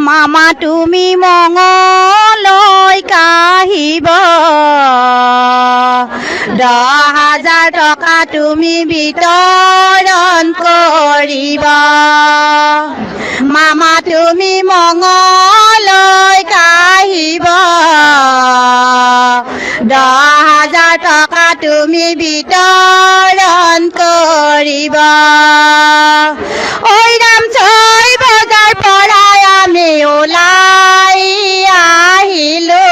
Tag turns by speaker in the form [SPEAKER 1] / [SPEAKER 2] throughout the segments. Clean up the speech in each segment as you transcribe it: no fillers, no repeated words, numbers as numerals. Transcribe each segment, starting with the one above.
[SPEAKER 1] মামা তুমি মঙলৈ কাহিব 10,000 টকা তুমি বিতৰণ কৰিব মামা তুমি মঙলৈ কাহিব 10,000 টকা তুমি বিতৰণ কৰিব ঐ ৰামচৈ বজাৰ পৰাই আমি ওলাই আহিলো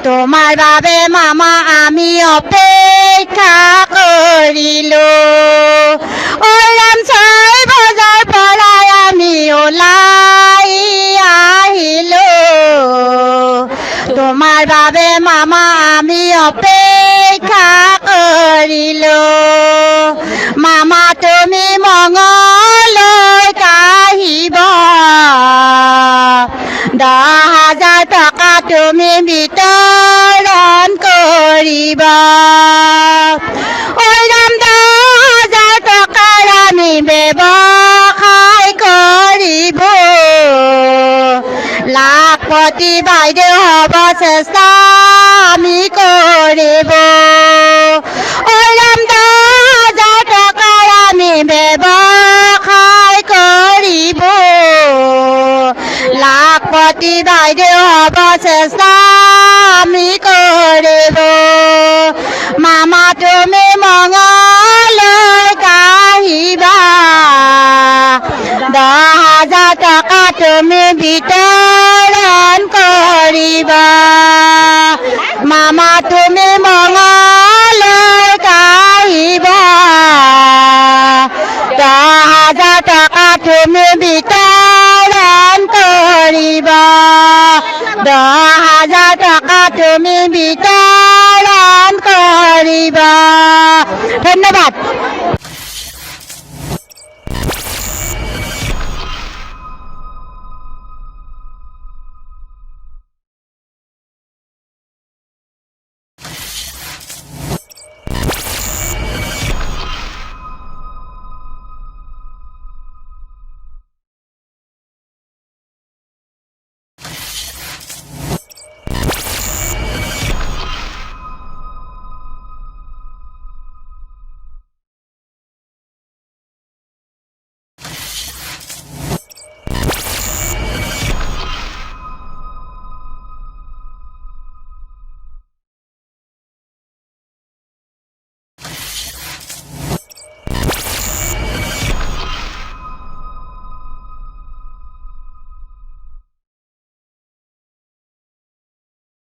[SPEAKER 1] তোমাৰ বাবে মামা আমি অপেক্ষা কৰিলো ঐ ৰামচৈ বজাৰ পৰাই আমি ওলাই আহিলো তোমাৰ বাবে মামা আমি অপেক্ষা কৰিলো মামা তুমি মঙলৈ কাহিব 10,000 টকা তুমি বিতৰণ কৰিব ঐ ৰাম 10,000 টকাৰ আমি ব্যৱসায় কৰিব লাখপতি বাইদেউ হ'ব চেষ্টা আমি কৰিব ঐ ৰাম 10,000 টকাৰ আমি ব্যৱসায় কৰিব লাখপতি বাইদেউ হ'ব চেষ্টা আমি কৰিব মামা তুমি মঙলৈ কাহিবা 10,000 টকা তুমি বিতৰণ কৰিবা মামা তুমি মঙলৈ কাহিবা 10,000 টকা তুমি বিতৰণ কৰিবা 10,000 টকা তুমি বিতৰণ কৰিবা ধন্যবাদ।